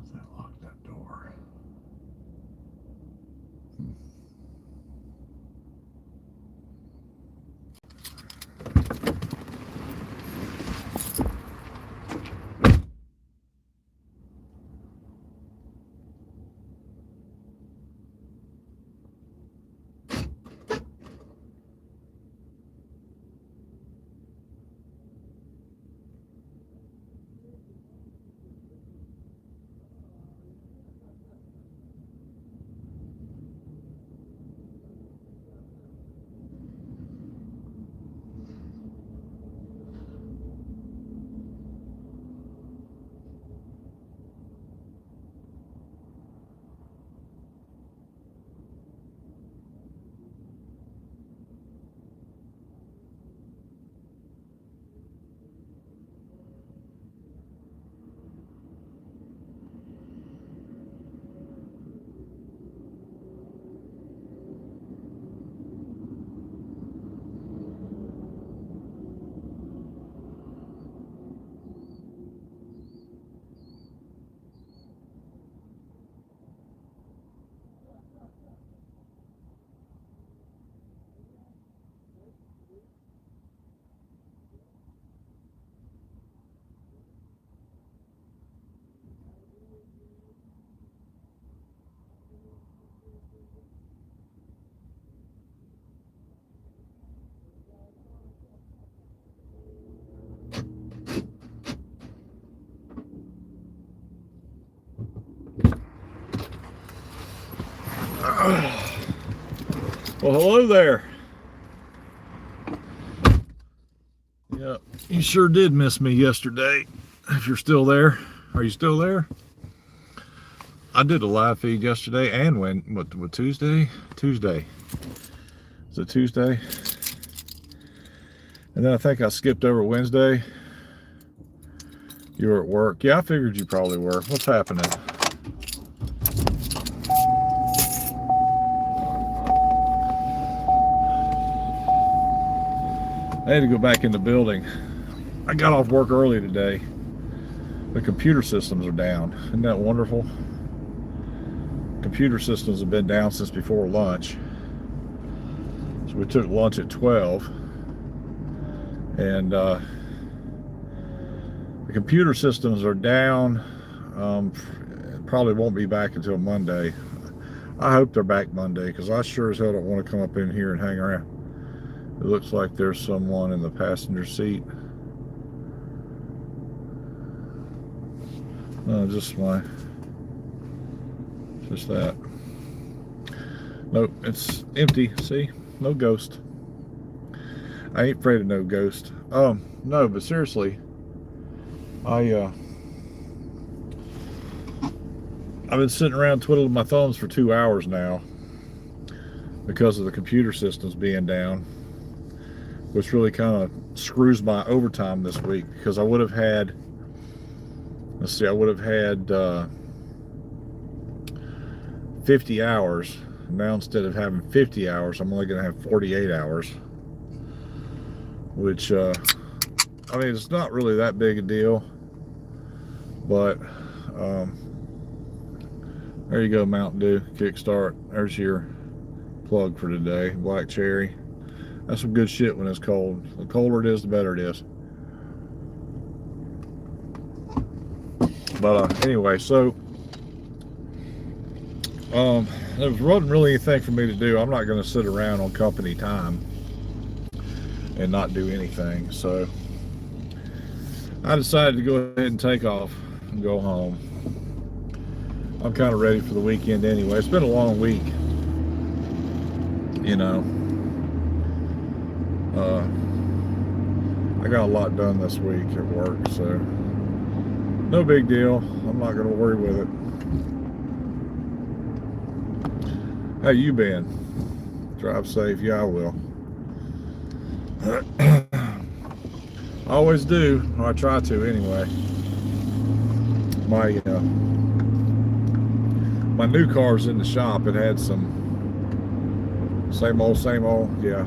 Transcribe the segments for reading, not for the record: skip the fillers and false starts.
does that lock that door? Well, hello there. Yeah, you sure did miss me yesterday. If you're still there, are you still there? I did a live feed yesterday and what Tuesday? Tuesday. Is it Tuesday? And then I think I skipped over Wednesday. You were at work. Yeah, I figured you probably were. What's happening? I had to go back in the building. I got off work early today. The computer systems are down. Isn't that wonderful? Computer systems have been down since before lunch. So we took lunch at 12. And the computer systems are down. Probably won't be back until Monday. I hope they're back Monday because I sure as hell don't want to come up in here and hang around. It looks like there's someone in the passenger seat. No, just that. Nope, it's empty. See, no ghost. I ain't afraid of no ghost. No, but seriously, I've been sitting around twiddling my thumbs for 2 hours now because of the computer systems being down, which really kind of screws my overtime this week because I would have had, let's see, I would have had 50 hours. Now instead of having 50 hours, I'm only going to have 48 hours, which, I mean, it's not really that big a deal, but, there you go, Mountain Dew Kickstart. There's your plug for today, black cherry. That's some good shit when it's cold. The colder it is, the better it is. But anyway, so there wasn't really anything for me to do. I'm not going to sit around on company time and not do anything. So I decided to go ahead and take off and go home. I'm kind of ready for the weekend anyway. It's been a long week, you know. I got a lot done this week at work, so no big deal. I'm not going to worry with it. How you been? Drive safe. Yeah, I will. I always do. Or I try to anyway. My new car's in the shop. It had some same old. Yeah.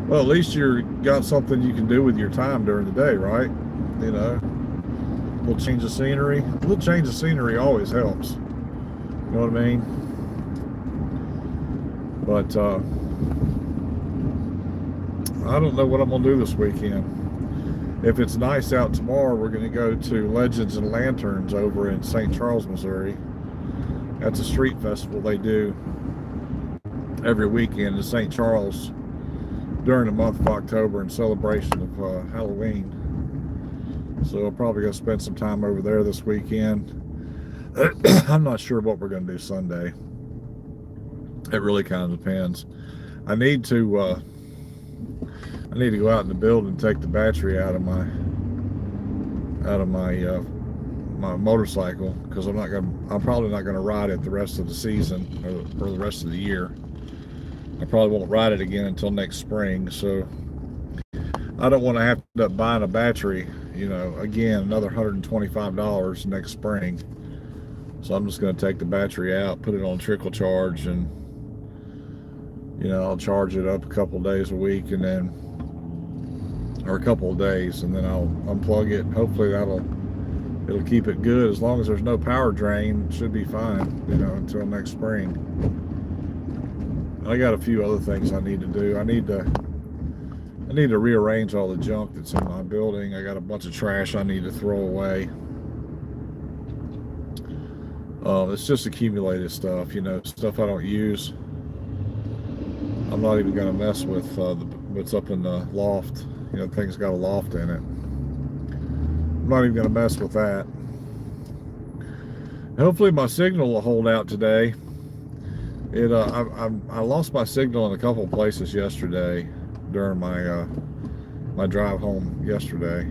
Well, at least you got something you can do with your time during the day, right? You know, little change of scenery. A little change of scenery always helps. You know what I mean? But I don't know what I'm gonna do this weekend. If it's nice out tomorrow, we're gonna go to Legends and Lanterns over in St. Charles, Missouri. That's a street festival they do every weekend in St. Charles during the month of October in celebration of Halloween. So I'm probably gonna spend some time over there this weekend. I'm not sure what we're gonna do Sunday. It really kind of depends. I need to go out in the building and take the battery out of my my motorcycle, because I'm probably not gonna ride it the rest of the season or the rest of the year. I probably won't ride it again until next spring. So I don't want to have to end up buying a battery, you know, again, another $125 next spring. So I'm just going to take the battery out, put it on trickle charge, and, you know, I'll charge it up a couple days a week, and then, or a couple of days, and then I'll unplug it. Hopefully it'll keep it good. As long as there's no power drain, it should be fine, you know, until next spring. I got a few other things I need to do. I need to rearrange all the junk that's in my building. I got a bunch of trash I need to throw away. It's just accumulated stuff, you know, stuff I don't use. I'm not even going to mess with what's up in the loft. You know, things got a loft in it. I'm not even going to mess with that. Hopefully my signal will hold out today. I lost my signal in a couple of places yesterday during my my drive home yesterday,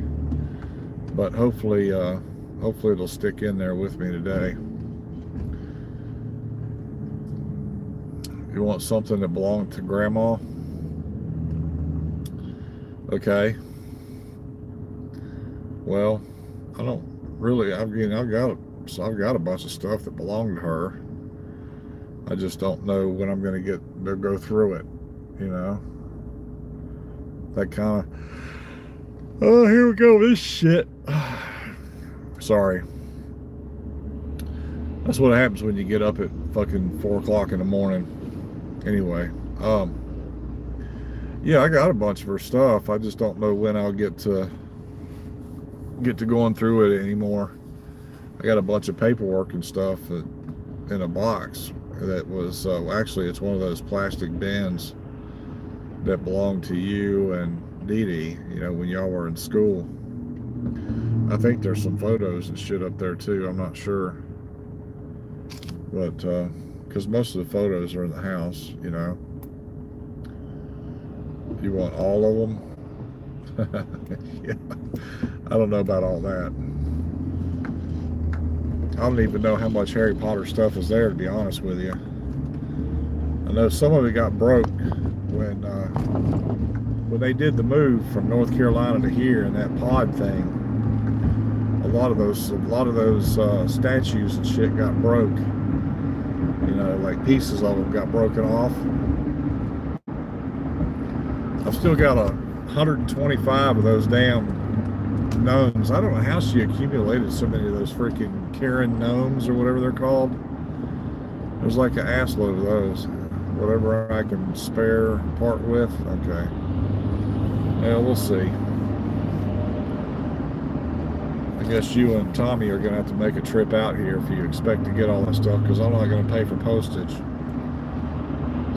but hopefully it'll stick in there with me today. You want something that belonged to Grandma? Okay. Well, I don't really. I've got a bunch of stuff that belonged to her. I just don't know when I'm going to go through it, you know. That kind of, oh, here we go, this shit. Sorry. That's what happens when you get up at fucking 4 o'clock in the morning. Anyway, yeah, I got a bunch of her stuff. I just don't know when I'll get to going through it anymore. I got a bunch of paperwork and stuff in a box that was actually, it's one of those plastic bins that belonged to you and Dee Dee, you know, when y'all were in school. I think there's some photos and shit up there too. I'm not sure, but because most of the photos are in the house, you know. You want all of them? Yeah, I don't know about all that. I don't even know how much Harry Potter stuff is there, to be honest with you. I know some of it got broke when they did the move from North Carolina to here, and that pod thing. A lot of those statues and shit got broke. You know, like pieces of them got broken off. I've still got 125 of those damn gnomes. I don't know how she accumulated so many of those freaking Karen gnomes or whatever they're called. There's like an ass load of those. Whatever I can spare and part with. Okay. Well, we'll see. I guess you and Tommy are going to have to make a trip out here if you expect to get all that stuff, because I'm not going to pay for postage.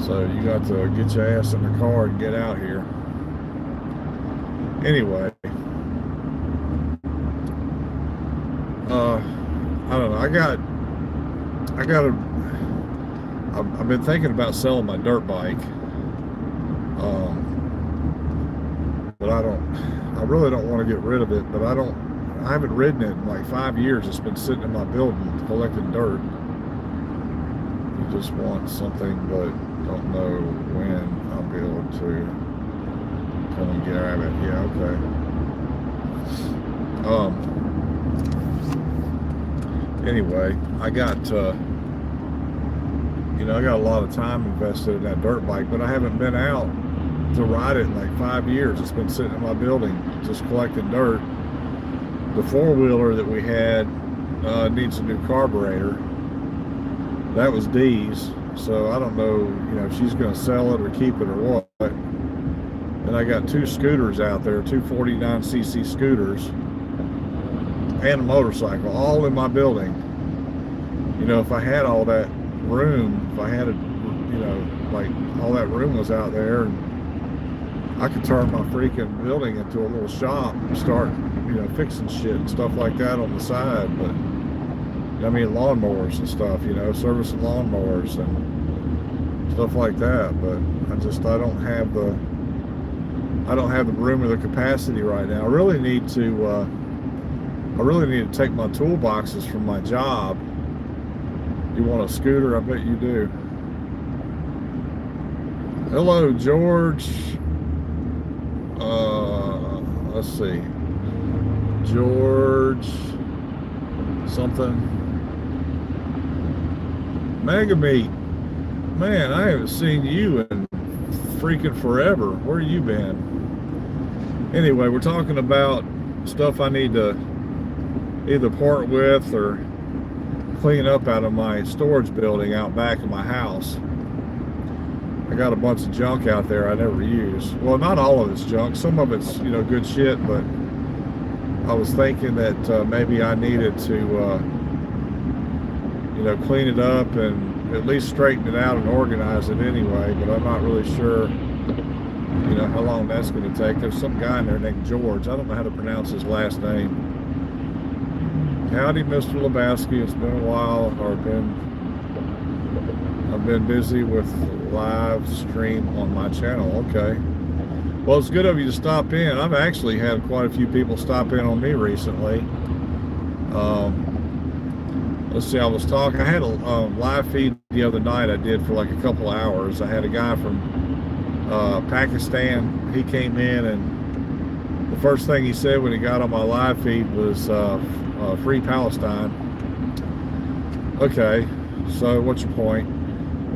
So you got to get your ass in the car and get out here. Anyway. I don't know. I've been thinking about selling my dirt bike. But I really don't want to get rid of it, but I haven't ridden it in like 5 years. It's been sitting in my building collecting dirt. You just want something, but don't know when I'll be able to come and grab it. Yeah, okay. Anyway, I got I got a lot of time invested in that dirt bike, but I haven't been out to ride it in like 5 years. It's been sitting in my building just collecting dirt. The four-wheeler that we had needs a new carburetor. That was Dee's, so I don't know, if she's going to sell it or keep it or what. And I got two scooters out there, two 49cc scooters, and a motorcycle, all in my building. If I had all that room, if I had like all that room was out there, and I could turn my freaking building into a little shop and start, fixing shit and stuff like that on the side. But I mean, lawnmowers and stuff, servicing lawnmowers and stuff like that. But I don't have the room or the capacity right now. I really need to take my toolboxes from my job. You want a scooter? I bet you do. Hello, George. Let's see. George something. Mega Meat. Man, I haven't seen you in freaking forever. Where you been? Anyway, we're talking about stuff I need to either part with or clean up out of my storage building out back of my house. I got a bunch of junk out there I never use. Well, not all of it's junk. Some of it's, good shit, but I was thinking that maybe I needed to, clean it up and at least straighten it out and organize it anyway, but I'm not really sure, how long that's going to take. There's some guy in there named George. I don't know how to pronounce his last name. Howdy, Mr. Lebowski. It's been a while, I've been busy with live stream on my channel. Okay. Well, it's good of you to stop in. I've actually had quite a few people stop in on me recently. Let's see, I had a live feed the other night I did for like a couple hours. I had a guy from Pakistan. He came in, and the first thing he said when he got on my live feed was Free Palestine. Okay, so what's your point?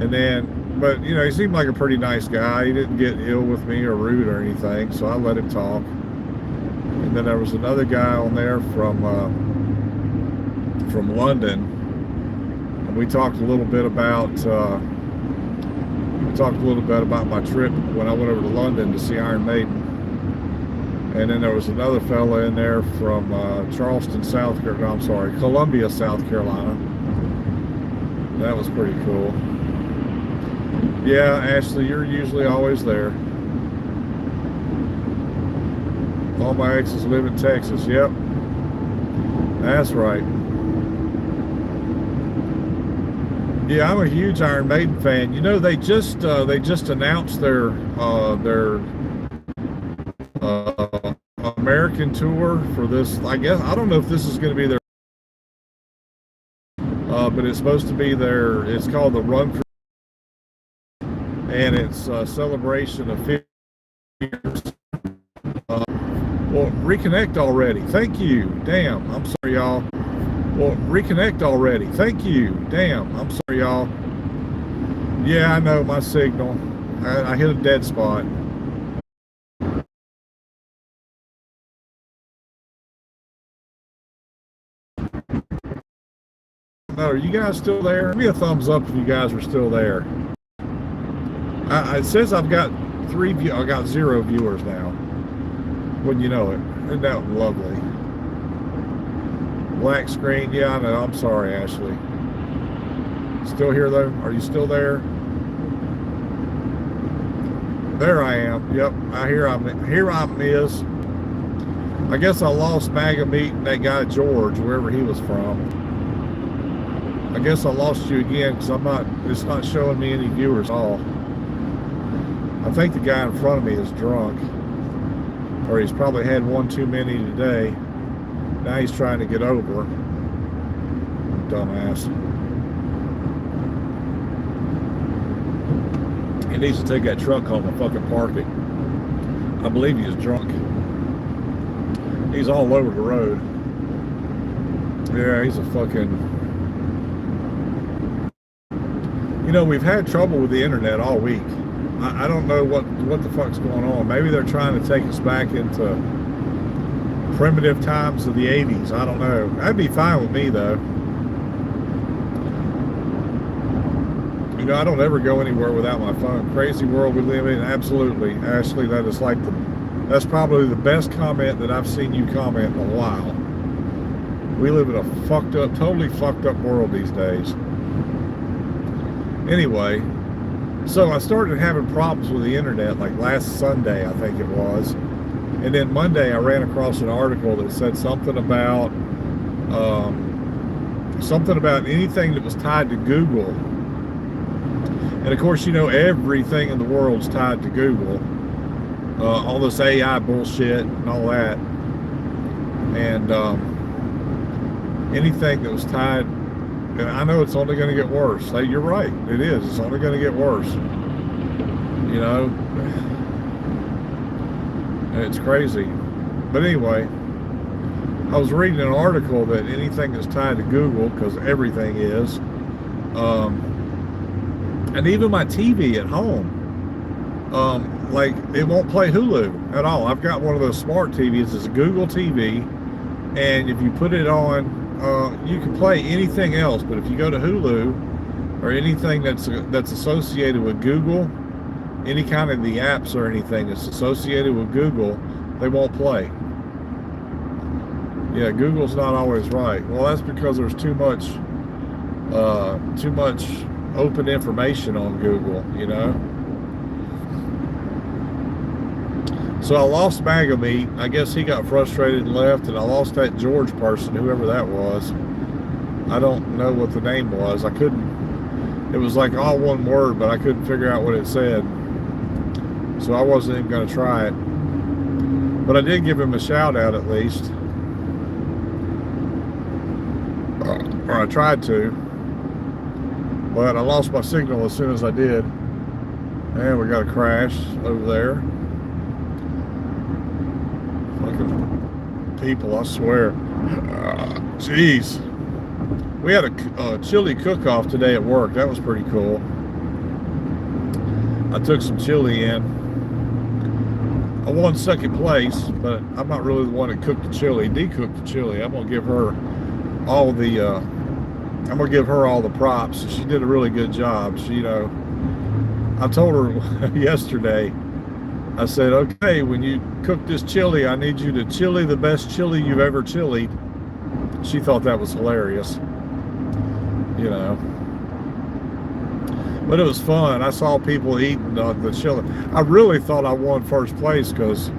And then, but he seemed like a pretty nice guy. He didn't get ill with me or rude or anything, so I let him talk. And then there was another guy on there from London, and we talked a little bit about my trip when I went over to London to see Iron Maiden. And then there was another fella in there from Columbia, South Carolina. That was pretty cool. Yeah, Ashley, you're usually always there. All my exes live in Texas. Yep, that's right. Yeah, I'm a huge Iron Maiden fan. They just announced their American tour for this. I guess I don't know if this is going to be their, but it's supposed to be their. It's called the Run for. And it's a celebration of 50 years. Well, reconnect already. Thank you. Damn, I'm sorry, y'all. Well, reconnect already. Thank you. Damn, I'm sorry, y'all. Yeah, I know my signal. I hit a dead spot. No, are you guys still there? Give me a thumbs up if you guys are still there. It says I've got I got 0 viewers now. Wouldn't you know it? Isn't that lovely? Black screen. Yeah, I know. I'm sorry, Ashley. Still here though? Are you still there? There I am. Yep. Here I'm is. I guess I lost MAGA Meat and that guy George, wherever he was from. I guess I lost you again because it's not showing me any viewers at all. I think the guy in front of me is drunk, or he's probably had one too many today. Now he's trying to get over. Dumbass. He needs to take that truck home and fucking park it. I believe he is drunk. He's all over the road. Yeah, he's a fucking... we've had trouble with the internet all week. I don't know what the fuck's going on. Maybe they're trying to take us back into primitive times of the 80s. I don't know. That'd be fine with me, though. You know, I don't ever go anywhere without my phone. Crazy world we live in. Absolutely. Ashley, that is like that's probably the best comment that I've seen you comment in a while. We live in a fucked up, totally fucked up world these days. Anyway, so I started having problems with the internet like last Sunday, I think it was. And then Monday I ran across an article that said something about anything that was tied to Google. And of course, you know, everything in the world's tied to Google. All this AI bullshit and all that. And anything that was tied, and I know it's only going to get worse. Hey, you're right, it is. It's only going to get worse. You know, and it's crazy. But anyway, I was reading an article that anything that's tied to Google, because everything is, and even my TV at home, like it won't play Hulu at all. I've got one of those smart TVs. It's a Google TV, and if you put it on, you can play anything else. But if you go to Hulu or anything that's associated with Google, any kind of the apps or anything that's associated with Google, they won't play. Yeah, Google's not always right. Well, that's because there's too much open information on Google, you know. So I lost Meat. I guess he got frustrated and left, and I lost that George person, whoever that was. I don't know what the name was. I couldn't, it was like all one word, but I couldn't figure out what it said. So I wasn't even going to try it. But I did give him a shout out at least. Or I tried to. But I lost my signal as soon as I did. And we got a crash over there. Fucking people, I swear. Jeez. We had a chili cook-off today at work. That was pretty cool. I took some chili in. I won second place, but I'm not really the one that cooked the chili. Dee cooked the chili. I'm gonna give her all the props. She did a really good job. She, you know, I told her yesterday, I said, okay, when you cook this chili, I need you to chili the best chili you've ever chilied. She thought that was hilarious, you know. But it was fun. I saw people eating the chili. I really thought I won first place because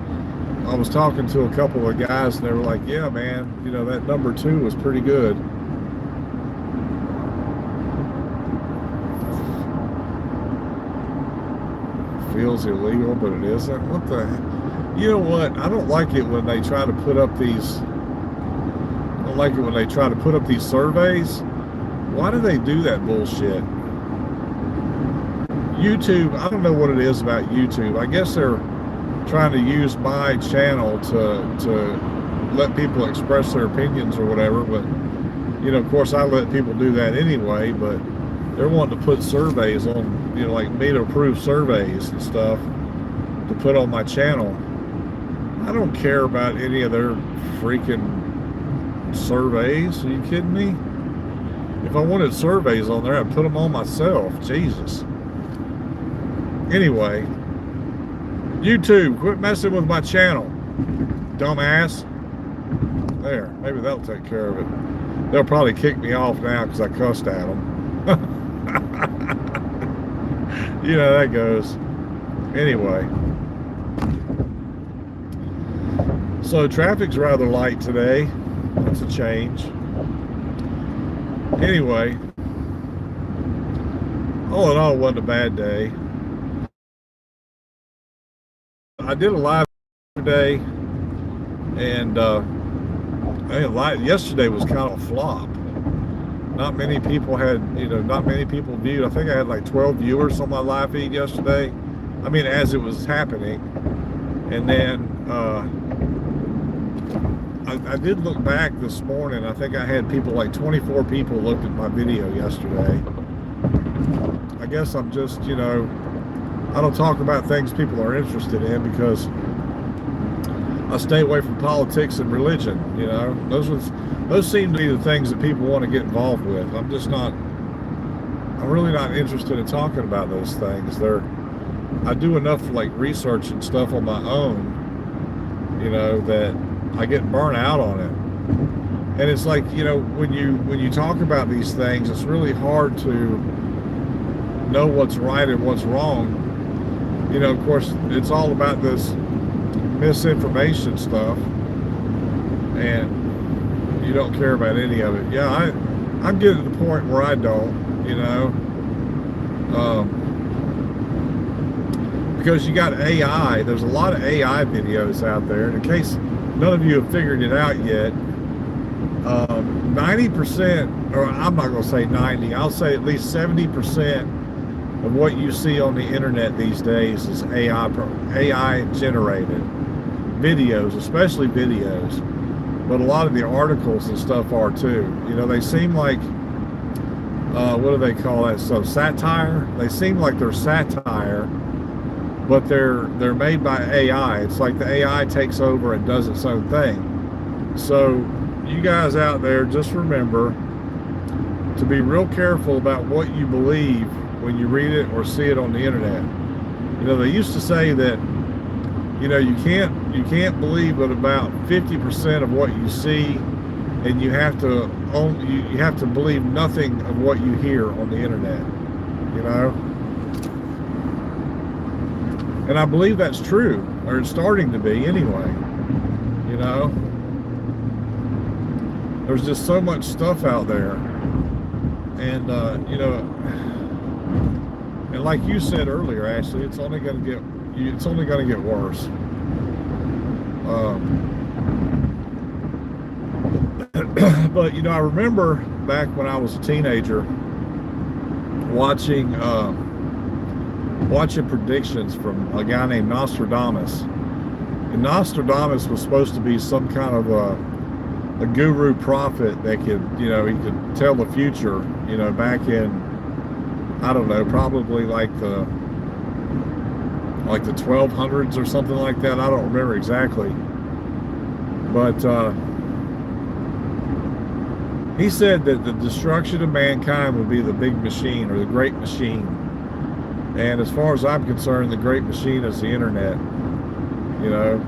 I was talking to a couple of guys and they were like, yeah, man, you know, that number 2 was pretty good. Feels illegal, but it isn't. What the heck? You know what? I don't like it when they try to put up these. I don't like it when they try to put up these surveys. Why do they do that bullshit? YouTube, I don't know what it is about YouTube. I guess they're trying to use my channel to let people express their opinions or whatever. But you know, of course, I let people do that anyway. But they're wanting to put surveys on, you know, like me to approve surveys and stuff to put on my channel. I don't care about any of their freaking surveys. Are you kidding me? If I wanted surveys on there, I'd put them on myself. Jesus. Anyway, YouTube, quit messing with my channel, dumbass. There, maybe that'll take care of it. They'll probably kick me off now because I cussed at them. You know, that goes. Anyway. So traffic's rather light today. That's a change. Anyway. All in all, it wasn't a bad day. I did a live today, and yesterday was kind of a flop. Not many people not many people viewed. I think I had like 12 viewers on my live feed yesterday. I mean, as it was happening. And then I did look back this morning. I think I had people, like 24 people looked at my video yesterday. I guess I'm just, you know, I don't talk about things people are interested in because I stay away from politics and religion. You know, those seem to be the things that people want to get involved with. I'm just not. I'm really not interested in talking about those things. I do enough like research and stuff on my own, you know, that I get burnt out on it. And it's like, you know, when you talk about these things, it's really hard to know what's right and what's wrong. You know, of course, it's all about this misinformation stuff, and you don't care about any of it. Yeah, I'm getting to the point where I don't, you know, because you got AI. There's a lot of AI videos out there, and in case none of you have figured it out yet, 90%, or I'm not going to say 90, I'll say at least 70% of what you see on the internet these days is AI generated videos, especially videos, but a lot of the articles and stuff are too. You know, they seem like, what do they call that stuff? Satire? They seem like they're satire, but they're made by AI. It's like the AI takes over and does its own thing. So you guys out there, just remember to be real careful about what you believe when you read it or see it on the internet. You know, they used to say that, you know, you can't believe but about 50% of what you see, and you have to believe nothing of what you hear on the internet, you know. And I believe that's true, or it's starting to be anyway. You know, there's just so much stuff out there, and you know, and like you said earlier, Ashley, it's only going to get worse. But you know, I remember back when I was a teenager watching predictions from a guy named Nostradamus. And Nostradamus was supposed to be some kind of a guru prophet that could, you know, he could tell the future, you know, back in, I don't know, probably like the 1200s or something like that. I don't remember exactly. But he said that the destruction of mankind would be the big machine, or the great machine. And as far as I'm concerned, the great machine is the internet. You know,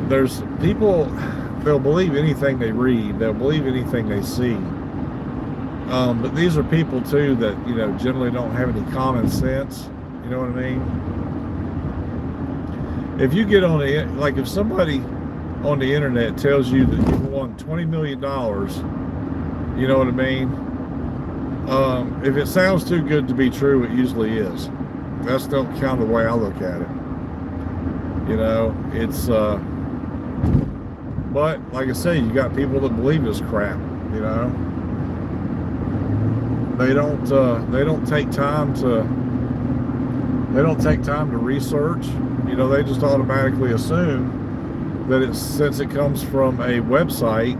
there's people, they'll believe anything they read, they'll believe anything they see. But these are people too that, you know, generally don't have any common sense. You know what I mean? If you get on the, like if somebody on the internet tells you that you won $20 million, you know what I mean? If it sounds too good to be true, it usually is. That's the kind of the way I look at it. You know, it's, but like I say, you got people that believe this crap, you know. They don't take time to research. You know, they just automatically assume that it's, since it comes from a website,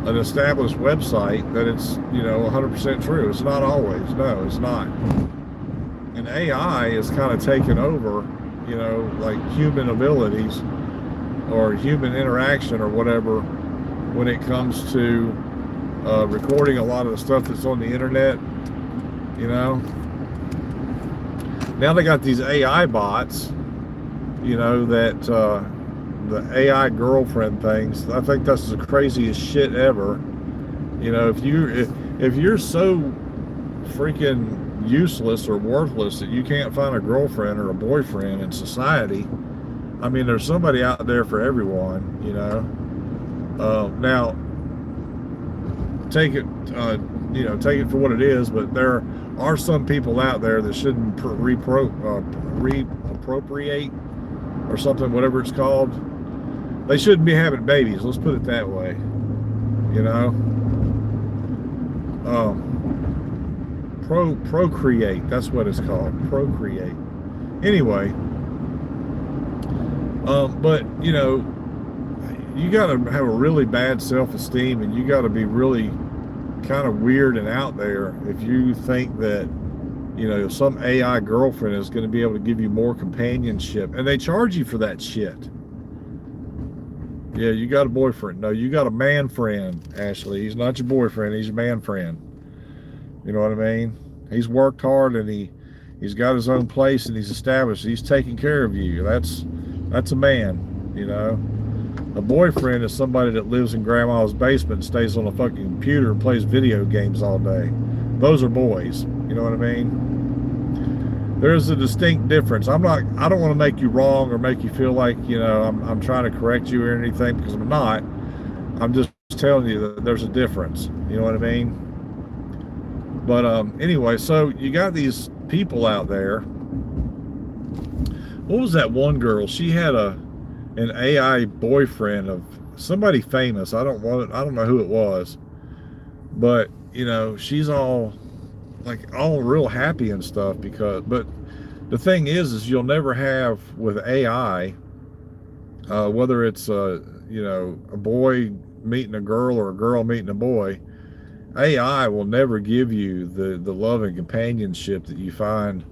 an established website, that it's, you know, 100% true. It's not always. No, it's not. And AI is kind of taken over, you know, like human abilities or human interaction or whatever when it comes to recording a lot of the stuff that's on the internet, you know. Now they got these AI bots, you know, that the AI girlfriend things. I think that's the craziest shit ever. You know, if you're so freaking useless or worthless that you can't find a girlfriend or a boyfriend in society, I mean, there's somebody out there for everyone, you know. Now, take it, you know, take it for what it is, but there are some people out there that shouldn't reappropriate or something, whatever it's called. They shouldn't be having babies. Let's put it that way. You know, procreate. That's what it's called. Procreate. Anyway, but you know, you got to have a really bad self-esteem, and you got to be really kind of weird and out there if you think that, you know, some AI girlfriend is going to be able to give you more companionship, and they charge you for that shit. Yeah, you got a boyfriend. No, you got a man friend, Ashley. He's not your boyfriend. He's your man friend. You know what I mean? He's worked hard and he's got his own place and he's established. He's taking care of you. That's a man. You know, a boyfriend is somebody that lives in grandma's basement and stays on a fucking computer and plays video games all day. Those are boys. You know what I mean? There's a distinct difference. I don't want to make you wrong or make you feel like, you know, I'm trying to correct you or anything, because I'm not. I'm just telling you that there's a difference. You know what I mean? But anyway, so you got these people out there. What was that one girl? She had an AI boyfriend of somebody famous. I don't know who it was. But, you know, she's all real happy and stuff, but the thing is you'll never have with AI, whether it's you know, a boy meeting a girl or a girl meeting a boy, AI will never give you the love and companionship that you find,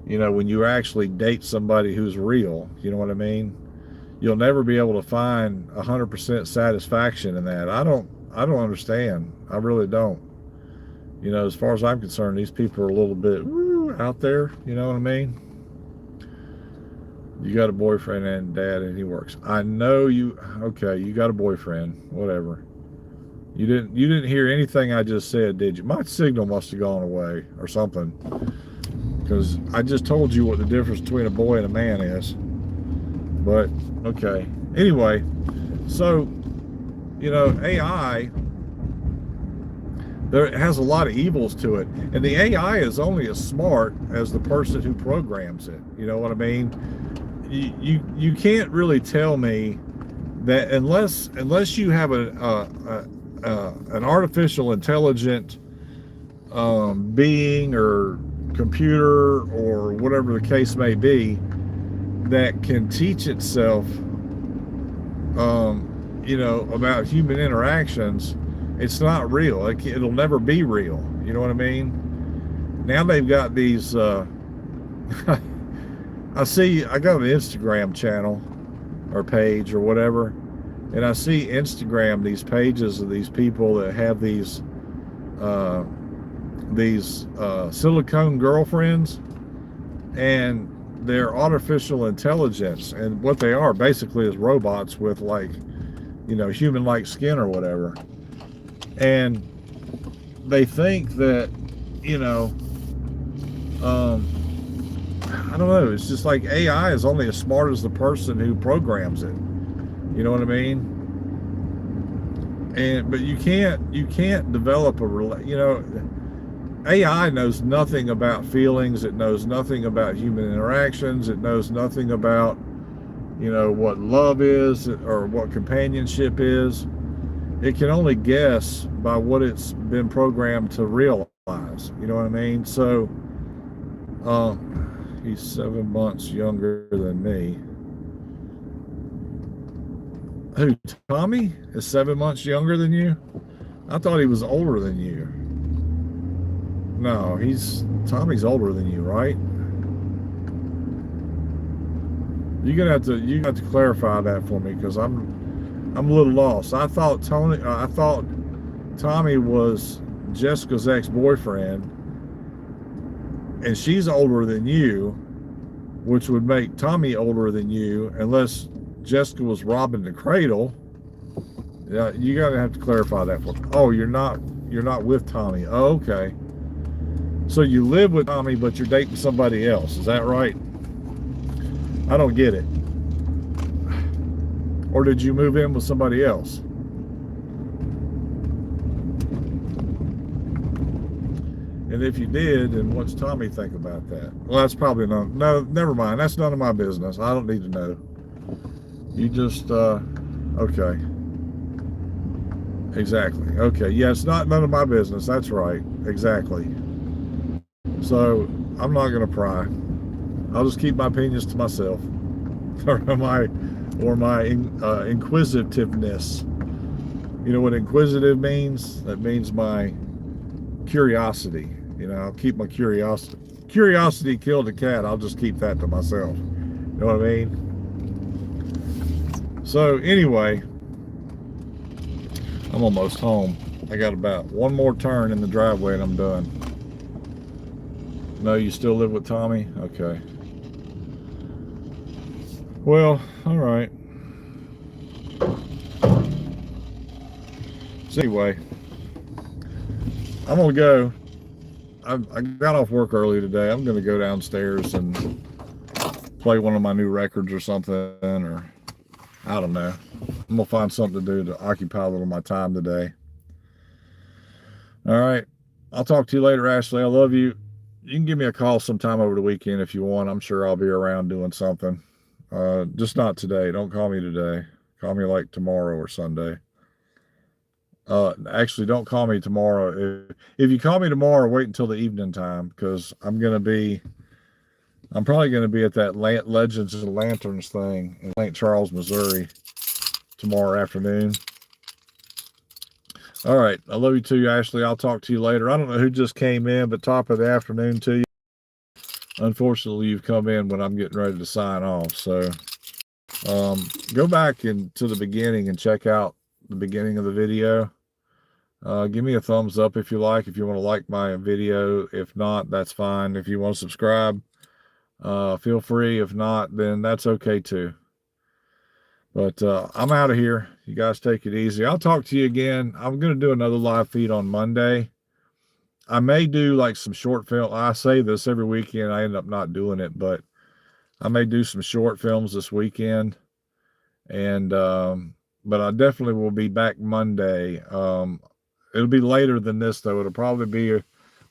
you know, when you actually date somebody who's real. You know what I mean? You'll never be able to find 100% satisfaction in that. I don't understand. I really don't. You know, as far as I'm concerned, these people are a little bit out there. You know what I mean? You got a boyfriend and dad, and he works. I know you. Okay, you got a boyfriend. Whatever. You didn't hear anything I just said, did you? My signal must have gone away or something, because I just told you what the difference between a boy and a man is. But okay. Anyway, so, you know, AI, there has a lot of evils to it, and the AI is only as smart as the person who programs it. You know what I mean? You can't really tell me that unless you have an artificial intelligent being or computer or whatever the case may be that can teach itself, you know, about human interactions. It's not real. It'll never be real. You know what I mean? Now they've got these, I got an Instagram channel or page or whatever, and I see Instagram, these pages of these people that have these silicone girlfriends, and they're artificial intelligence, and what they are basically is robots with, like, you know, human-like skin or whatever. And they think that, you know, I don't know, it's just like AI is only as smart as the person who programs it. You know what I mean? But you can't develop you know, AI knows nothing about feelings. It knows nothing about human interactions. It knows nothing about, you know, what love is or what companionship is. It can only guess by what it's been programmed to realize. You know what I mean? So, he's 7 months younger than me. Who, Tommy is 7 months younger than you? I thought he was older than you. No, Tommy's older than you, right? You have to clarify that for me, because I'm a little lost. I thought Tommy was Jessica's ex-boyfriend, and she's older than you, which would make Tommy older than you, unless Jessica was robbing the cradle. Yeah, you gotta have to clarify that for me. Oh, you're not with Tommy. Oh, okay. So you live with Tommy, but you're dating somebody else. Is that right? I don't get it. Or did you move in with somebody else? And if you did, then what's Tommy think about that? Well, that's probably no, never mind. That's none of my business. I don't need to know. You just, okay. Exactly. Okay. Yeah, it's none of my business. That's right. Exactly. So I'm not going to pry. I'll just keep my opinions to myself. or my inquisitiveness. You know what inquisitive means? That means my curiosity. You know, I'll keep my curiosity. Curiosity killed a cat. I'll just keep that to myself. You know what I mean? So anyway, I'm almost home. I got about one more turn in the driveway and I'm done. No, you still live with Tommy? Okay. Well, all right. So anyway, I'm gonna go. I got off work early today. I'm gonna go downstairs and play one of my new records or something, or I don't know. I'm gonna find something to do to occupy a little of my time today. All right. I'll talk to you later, Ashley. I love you. You can give me a call sometime over the weekend if you want. I'm sure I'll be around doing something. Just not today. Don't call me today. Call me like tomorrow or Sunday. Actually, don't call me tomorrow. If you call me tomorrow, wait until the evening time because I'm probably going to be at that Legends and Lanterns thing in St. Charles, Missouri tomorrow afternoon. All right. I love you too, Ashley. I'll talk to you later. I don't know who just came in, but top of the afternoon to you. Unfortunately, you've come in when I'm getting ready to sign off. So go back to the beginning and check out the beginning of the video. Give me a thumbs up if you like. If you want to like my video. If not, that's fine. If you want to subscribe, feel free. If not, then that's okay too. But I'm out of here. You guys take it easy. I'll talk to you again. I'm going to do another live feed on Monday. I may do like some short film. I say this every weekend. I end up not doing it, but I may do some short films this weekend. And but I definitely will be back Monday. It'll be later than this though. It'll probably be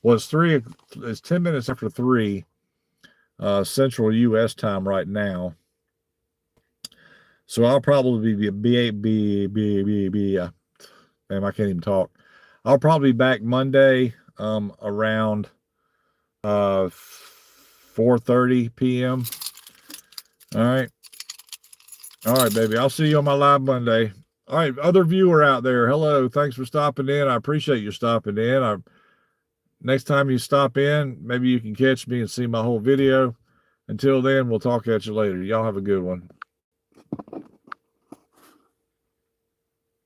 it's 10 minutes after 3 Central US time right now. So I'll probably man, I can't even talk. I'll probably be back Monday around 4:30 p.m. All right. All right, baby. I'll see you on my live Monday. All right, other viewer out there, hello. Thanks for stopping in. I appreciate you stopping in. Next time you stop in, maybe you can catch me and see my whole video. Until then, we'll talk at you later. Y'all have a good one.